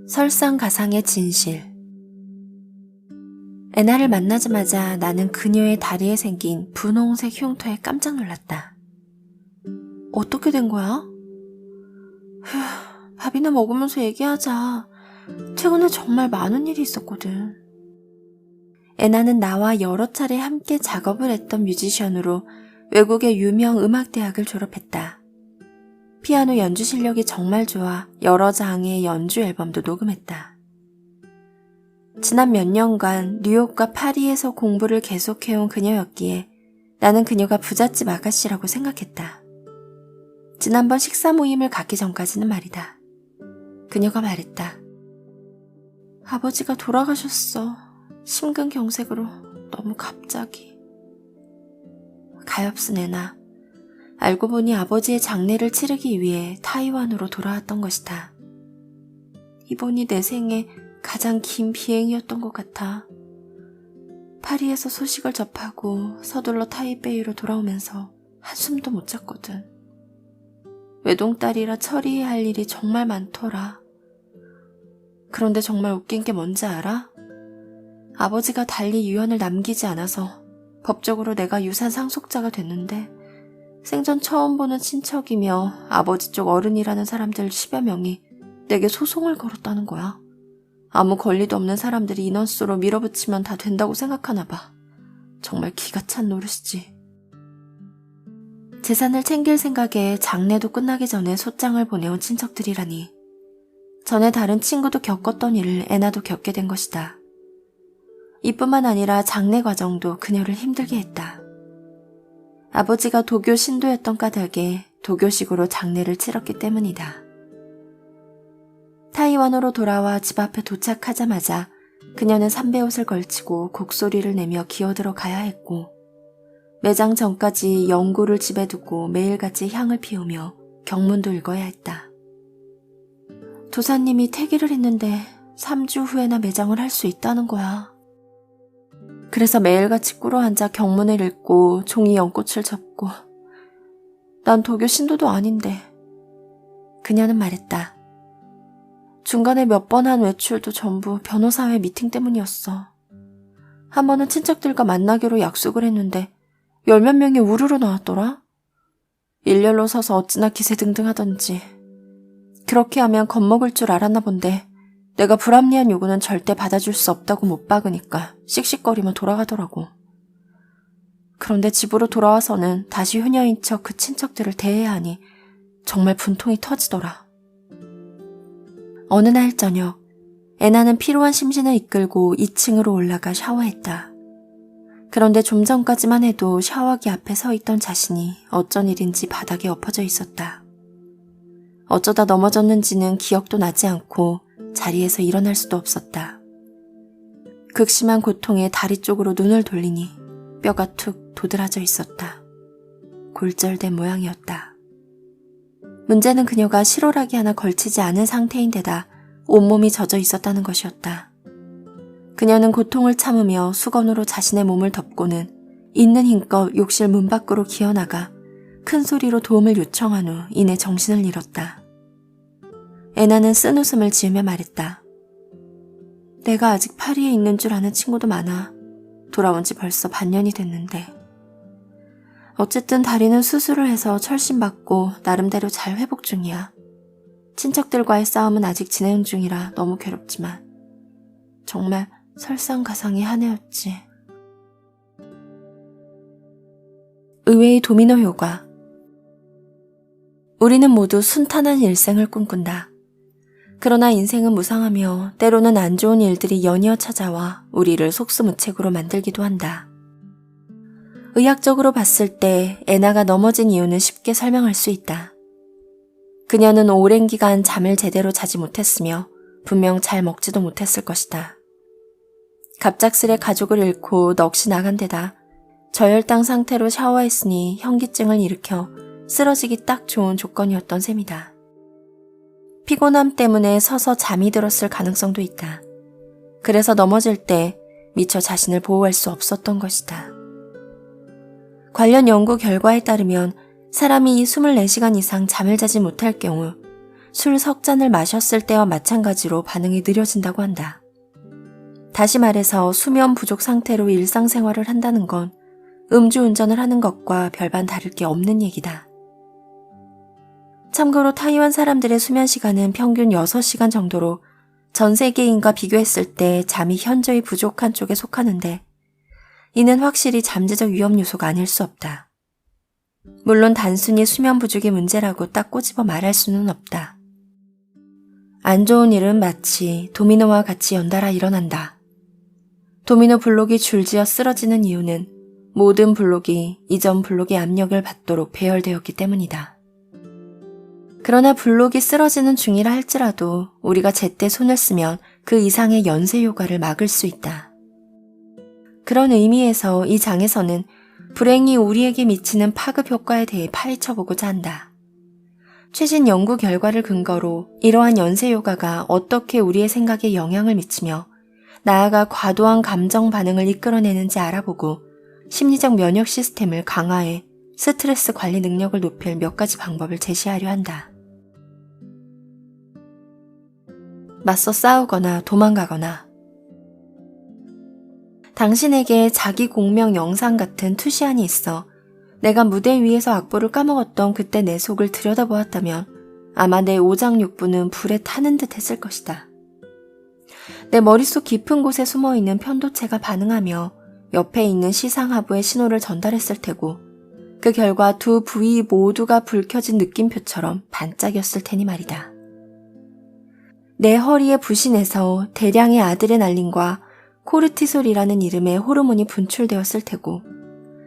설상가상의 진실. 애나를 만나자마자 나는 그녀의 다리에 생긴 분홍색 흉터에 깜짝 놀랐다. 어떻게 된 거야? 밥이나 먹으면서 얘기하자. 최근에 정말 많은 일이 있었거든. 애나는 나와 여러 차례 함께 작업을 했던 뮤지션으로 외국의 유명 음악대학을 졸업했다. 피아노 연주 실력이 정말 좋아 여러 장의 연주 앨범도 녹음했다. 지난 몇 년간 뉴욕과 파리에서 공부를 계속해온 그녀였기에 나는 그녀가 부잣집 아가씨라고 생각했다. 지난번 식사 모임을 갖기 전까지는 말이다. 그녀가 말했다. 아버지가 돌아가셨어. 심근경색으로 너무 갑자기. 가엾은 애나. 알고 보니 아버지의 장례를 치르기 위해 타이완으로 돌아왔던 것이다. 이번이 내 생에 가장 긴 비행이었던 것 같아. 파리에서 소식을 접하고 서둘러 타이베이로 돌아오면서 한숨도 못 잤거든. 외동딸이라 처리해야 할 일이 정말 많더라. 그런데 정말 웃긴 게 뭔지 알아? 아버지가 달리 유언을 남기지 않아서 법적으로 내가 유산 상속자가 됐는데 생전 처음 보는 친척이며 아버지 쪽 어른이라는 사람들 10여 명이 내게 소송을 걸었다는 거야. 아무 권리도 없는 사람들이 인원수로 밀어붙이면 다 된다고 생각하나 봐. 정말 기가 찬 노릇이지. 재산을 챙길 생각에 장례도 끝나기 전에 소장을 보내온 친척들이라니. 전에 다른 친구도 겪었던 일을 애나도 겪게 된 것이다. 이뿐만 아니라 장례 과정도 그녀를 힘들게 했다. 아버지가 도교 신도였던 까닭에 도교식으로 장례를 치렀기 때문이다. 타이완으로 돌아와 집 앞에 도착하자마자 그녀는 삼배옷을 걸치고 곡소리를 내며 기어들어 가야 했고 매장 전까지 연고를 집에 두고 매일같이 향을 피우며 경문도 읽어야 했다. 도사님이 퇴기를 했는데 3주 후에나 매장을 할 수 있다는 거야. 그래서 매일같이 꿇어앉아 경문을 읽고 종이 연꽃을 접고 난 도교 신도도 아닌데. 그녀는 말했다. 중간에 몇 번 한 외출도 전부 변호사회 미팅 때문이었어. 한 번은 친척들과 만나기로 약속을 했는데 10몇 명이 우르르 나왔더라. 일렬로 서서 어찌나 기세등등하던지. 그렇게 하면 겁먹을 줄 알았나 본데 내가 불합리한 요구는 절대 받아줄 수 없다고 못 박으니까 씩씩거리며 돌아가더라고. 그런데 집으로 돌아와서는 다시 효녀인 척 그 친척들을 대해야 하니 정말 분통이 터지더라. 어느 날 저녁, 애나는 피로한 심신을 이끌고 2층으로 올라가 샤워했다. 그런데 좀 전까지만 해도 샤워기 앞에 서 있던 자신이 어쩐 일인지 바닥에 엎어져 있었다. 어쩌다 넘어졌는지는 기억도 나지 않고 자리에서 일어날 수도 없었다. 극심한 고통에 다리 쪽으로 눈을 돌리니 뼈가 툭 도드라져 있었다. 골절된 모양이었다. 문제는 그녀가 실오라기 하나 걸치지 않은 상태인데다 온몸이 젖어 있었다는 것이었다. 그녀는 고통을 참으며 수건으로 자신의 몸을 덮고는 있는 힘껏 욕실 문 밖으로 기어나가 큰 소리로 도움을 요청한 후 이내 정신을 잃었다. 애나는 쓴 웃음을 지으며 말했다. 내가 아직 파리에 있는 줄 아는 친구도 많아. 돌아온 지 벌써 반년이 됐는데. 어쨌든 다리는 수술을 해서 철심받고 나름대로 잘 회복 중이야. 친척들과의 싸움은 아직 진행 중이라 너무 괴롭지만 정말 설상가상의 한 해였지. 의외의 도미노 효과. 우리는 모두 순탄한 일생을 꿈꾼다. 그러나 인생은 무상하며 때로는 안 좋은 일들이 연이어 찾아와 우리를 속수무책으로 만들기도 한다. 의학적으로 봤을 때 애나가 넘어진 이유는 쉽게 설명할 수 있다. 그녀는 오랜 기간 잠을 제대로 자지 못했으며 분명 잘 먹지도 못했을 것이다. 갑작스레 가족을 잃고 넋이 나간 데다 저혈당 상태로 샤워했으니 현기증을 일으켜 쓰러지기 딱 좋은 조건이었던 셈이다. 피곤함 때문에 서서 잠이 들었을 가능성도 있다. 그래서 넘어질 때 미처 자신을 보호할 수 없었던 것이다. 관련 연구 결과에 따르면 사람이 24시간 이상 잠을 자지 못할 경우 술 석 잔을 마셨을 때와 마찬가지로 반응이 느려진다고 한다. 다시 말해서 수면 부족 상태로 일상생활을 한다는 건 음주운전을 하는 것과 별반 다를 게 없는 얘기다. 참고로 타이완 사람들의 수면 시간은 평균 6시간 정도로 전 세계인과 비교했을 때 잠이 현저히 부족한 쪽에 속하는데 이는 확실히 잠재적 위험 요소가 아닐 수 없다. 물론 단순히 수면 부족의 문제라고 딱 꼬집어 말할 수는 없다. 안 좋은 일은 마치 도미노와 같이 연달아 일어난다. 도미노 블록이 줄지어 쓰러지는 이유는 모든 블록이 이전 블록의 압력을 받도록 배열되었기 때문이다. 그러나 블록이 쓰러지는 중이라 할지라도 우리가 제때 손을 쓰면 그 이상의 연쇄 효과를 막을 수 있다. 그런 의미에서 이 장에서는 불행이 우리에게 미치는 파급 효과에 대해 파헤쳐보고자 한다. 최신 연구 결과를 근거로 이러한 연쇄 효과가 어떻게 우리의 생각에 영향을 미치며 나아가 과도한 감정 반응을 이끌어내는지 알아보고 심리적 면역 시스템을 강화해 스트레스 관리 능력을 높일 몇 가지 방법을 제시하려 한다. 맞서 싸우거나 도망가거나. 당신에게 자기 공명 영상 같은 투시안이 있어 내가 무대 위에서 악보를 까먹었던 그때 내 속을 들여다보았다면 아마 내 오장육부는 불에 타는 듯 했을 것이다. 내 머릿속 깊은 곳에 숨어있는 편도체가 반응하며 옆에 있는 시상하부에 신호를 전달했을 테고 그 결과 두 부위 모두가 불 켜진 느낌표처럼 반짝였을 테니 말이다. 내 허리의 부신에서 대량의 아드레날린과 코르티솔이라는 이름의 호르몬이 분출되었을 테고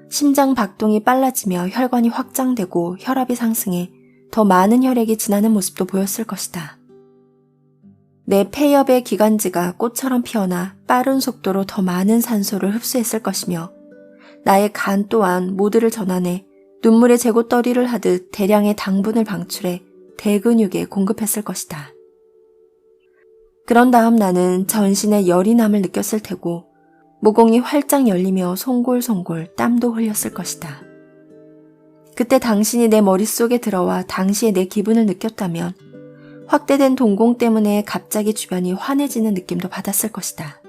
심장 박동이 빨라지며 혈관이 확장되고 혈압이 상승해 더 많은 혈액이 지나는 모습도 보였을 것이다. 내 폐엽의 기관지가 꽃처럼 피어나 빠른 속도로 더 많은 산소를 흡수했을 것이며 나의 간 또한 모두를 전환해 눈물의 재고떨이를 하듯 대량의 당분을 방출해 대근육에 공급했을 것이다. 그런 다음 나는 전신에 열이 남을 느꼈을 테고 모공이 활짝 열리며 송골송골 땀도 흘렸을 것이다. 그때 당신이 내 머릿속에 들어와 당시의 내 기분을 느꼈다면 확대된 동공 때문에 갑자기 주변이 환해지는 느낌도 받았을 것이다.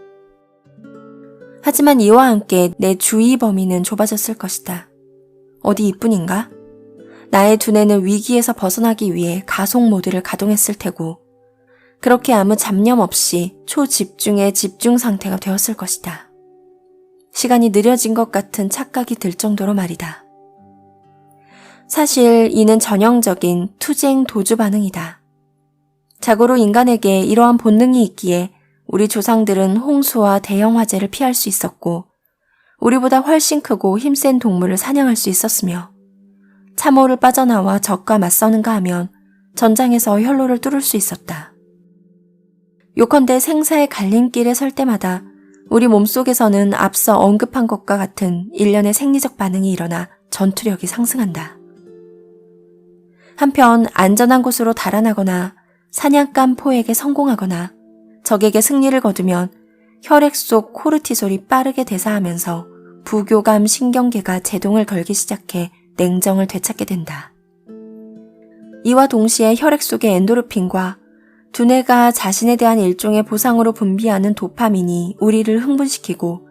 하지만 이와 함께 내 주의 범위는 좁아졌을 것이다. 어디 이뿐인가? 나의 두뇌는 위기에서 벗어나기 위해 가속 모드를 가동했을 테고 그렇게 아무 잡념 없이 초집중의 집중 상태가 되었을 것이다. 시간이 느려진 것 같은 착각이 들 정도로 말이다. 사실 이는 전형적인 투쟁 도주 반응이다. 자고로 인간에게 이러한 본능이 있기에 우리 조상들은 홍수와 대형 화재를 피할 수 있었고 우리보다 훨씬 크고 힘센 동물을 사냥할 수 있었으며 참호를 빠져나와 적과 맞서는가 하면 전장에서 혈로를 뚫을 수 있었다. 요컨대 생사의 갈림길에 설 때마다 우리 몸속에서는 앞서 언급한 것과 같은 일련의 생리적 반응이 일어나 전투력이 상승한다. 한편 안전한 곳으로 달아나거나 사냥감 포획에 성공하거나 적에게 승리를 거두면 혈액 속 코르티솔이 빠르게 대사하면서 부교감 신경계가 제동을 걸기 시작해 냉정을 되찾게 된다. 이와 동시에 혈액 속의 엔도르핀과 두뇌가 자신에 대한 일종의 보상으로 분비하는 도파민이 우리를 흥분시키고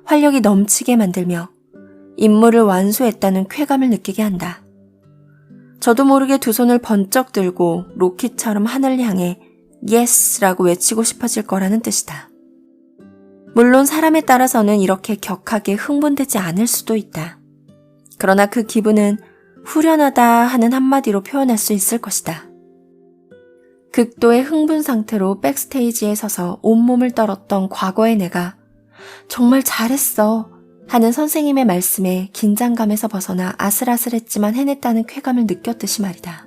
활력이 넘치게 만들며 임무를 완수했다는 쾌감을 느끼게 한다. 저도 모르게 두 손을 번쩍 들고 로키처럼 하늘을 향해 예스라고 외치고 싶어질 거라는 뜻이다. 물론 사람에 따라서는 이렇게 격하게 흥분되지 않을 수도 있다. 그러나 그 기분은 후련하다 하는 한마디로 표현할 수 있을 것이다. 극도의 흥분 상태로 백스테이지에 서서 온몸을 떨었던 과거의 내가 정말 잘했어 하는 선생님의 말씀에 긴장감에서 벗어나 아슬아슬했지만 해냈다는 쾌감을 느꼈듯이 말이다.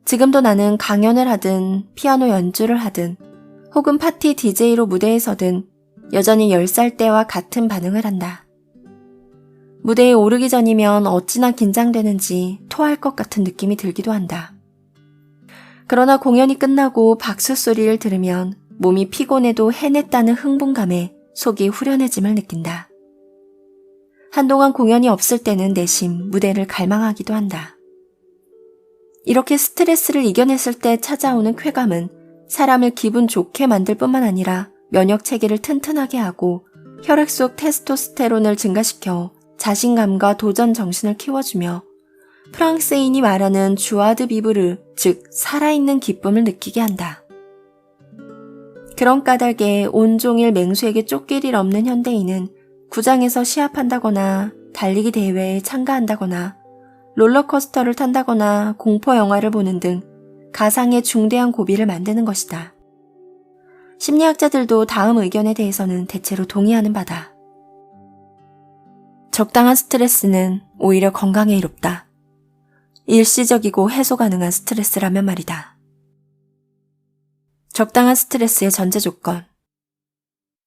지금도 나는 강연을 하든 피아노 연주를 하든 혹은 파티 DJ로 무대에 서든 여전히 10살 때와 같은 반응을 한다. 무대에 오르기 전이면 어찌나 긴장되는지 토할 것 같은 느낌이 들기도 한다. 그러나 공연이 끝나고 박수 소리를 들으면 몸이 피곤해도 해냈다는 흥분감에 속이 후련해짐을 느낀다. 한동안 공연이 없을 때는 내심 무대를 갈망하기도 한다. 이렇게 스트레스를 이겨냈을 때 찾아오는 쾌감은 사람을 기분 좋게 만들 뿐만 아니라 면역 체계를 튼튼하게 하고 혈액 속 테스토스테론을 증가시켜 자신감과 도전 정신을 키워주며 프랑스인이 말하는 주아드 비브르, 즉 살아있는 기쁨을 느끼게 한다. 그런 까닭에 온종일 맹수에게 쫓길 일 없는 현대인은 구장에서 시합한다거나 달리기 대회에 참가한다거나 롤러코스터를 탄다거나 공포 영화를 보는 등 가상의 중대한 고비를 만드는 것이다. 심리학자들도 다음 의견에 대해서는 대체로 동의하는 바다. 적당한 스트레스는 오히려 건강에 이롭다. 일시적이고 해소 가능한 스트레스라면 말이다. 적당한 스트레스의 전제 조건.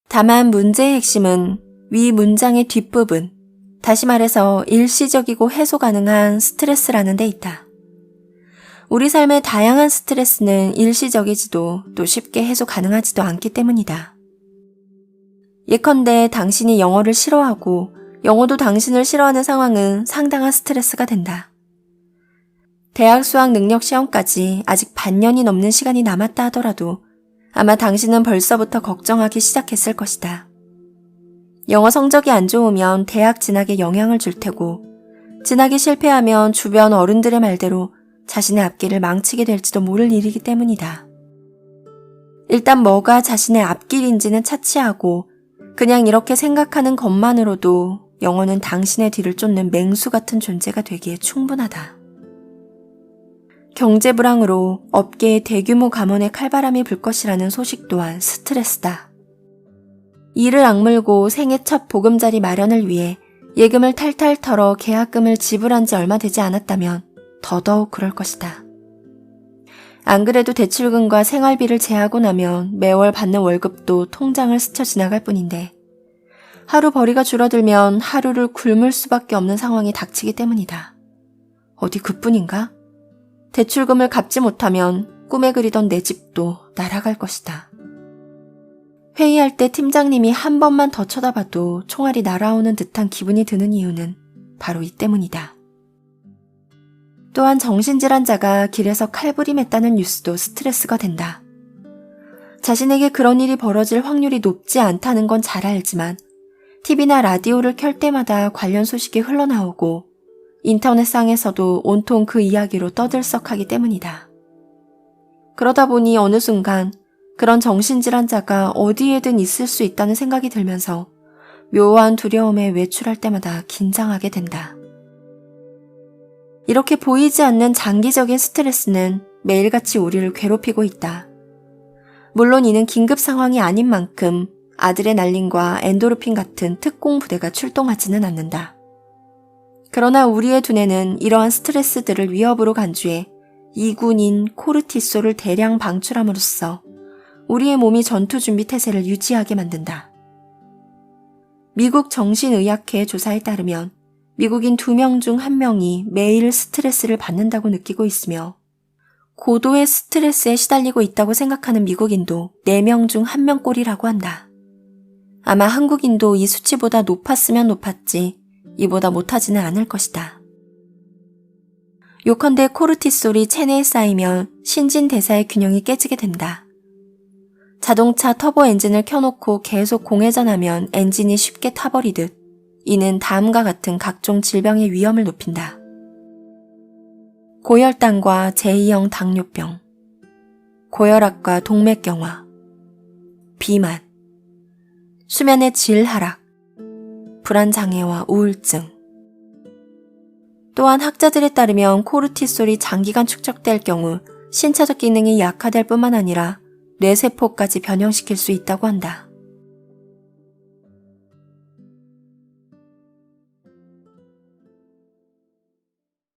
다만 문제의 핵심은 위 문장의 뒷부분, 다시 말해서 일시적이고 해소 가능한 스트레스라는 데 있다. 우리 삶의 다양한 스트레스는 일시적이지도 또 쉽게 해소 가능하지도 않기 때문이다. 예컨대 당신이 영어를 싫어하고 영어도 당신을 싫어하는 상황은 상당한 스트레스가 된다. 대학 수학 능력 시험까지 아직 반년이 넘는 시간이 남았다 하더라도 아마 당신은 벌써부터 걱정하기 시작했을 것이다. 영어 성적이 안 좋으면 대학 진학에 영향을 줄 테고 진학이 실패하면 주변 어른들의 말대로 자신의 앞길을 망치게 될지도 모를 일이기 때문이다. 일단 뭐가 자신의 앞길인지는 차치하고 그냥 이렇게 생각하는 것만으로도 영어는 당신의 뒤를 쫓는 맹수 같은 존재가 되기에 충분하다. 경제 불황으로 업계에 대규모 감원의 칼바람이 불 것이라는 소식 또한 스트레스다. 이를 악물고 생애 첫 보금자리 마련을 위해 예금을 탈탈 털어 계약금을 지불한 지 얼마 되지 않았다면 더더욱 그럴 것이다. 안 그래도 대출금과 생활비를 제하고 나면 매월 받는 월급도 통장을 스쳐 지나갈 뿐인데 하루 벌이가 줄어들면 하루를 굶을 수밖에 없는 상황이 닥치기 때문이다. 어디 그뿐인가? 대출금을 갚지 못하면 꿈에 그리던 내 집도 날아갈 것이다. 회의할 때 팀장님이 한 번만 더 쳐다봐도 총알이 날아오는 듯한 기분이 드는 이유는 바로 이 때문이다. 또한 정신질환자가 길에서 칼부림했다는 뉴스도 스트레스가 된다. 자신에게 그런 일이 벌어질 확률이 높지 않다는 건 잘 알지만 TV나 라디오를 켤 때마다 관련 소식이 흘러나오고 인터넷상에서도 온통 그 이야기로 떠들썩하기 때문이다. 그러다 보니 어느 순간 그런 정신질환자가 어디에든 있을 수 있다는 생각이 들면서 묘한 두려움에 외출할 때마다 긴장하게 된다. 이렇게 보이지 않는 장기적인 스트레스는 매일같이 우리를 괴롭히고 있다. 물론 이는 긴급 상황이 아닌 만큼 아드레날린과 엔도르핀 같은 특공 부대가 출동하지는 않는다. 그러나 우리의 두뇌는 이러한 스트레스들을 위협으로 간주해 이군인 코르티솔을 대량 방출함으로써 우리의 몸이 전투 준비 태세를 유지하게 만든다. 미국 정신의학회 조사에 따르면 미국인 2명 중 1명이 매일 스트레스를 받는다고 느끼고 있으며 고도의 스트레스에 시달리고 있다고 생각하는 미국인도 4명 중 1명꼴이라고 한다. 아마 한국인도 이 수치보다 높았으면 높았지 이보다 못하지는 않을 것이다. 요컨대 코르티솔이 체내에 쌓이면 신진대사의 균형이 깨지게 된다. 자동차 터보 엔진을 켜놓고 계속 공회전하면 엔진이 쉽게 타버리듯 이는 다음과 같은 각종 질병의 위험을 높인다. 고혈당과 제2형 당뇨병, 고혈압과 동맥경화, 비만, 수면의 질 하락, 불안장애와 우울증. 또한 학자들에 따르면 코르티솔이 장기간 축적될 경우 신체적 기능이 약화될 뿐만 아니라 뇌세포까지 변형시킬 수 있다고 한다.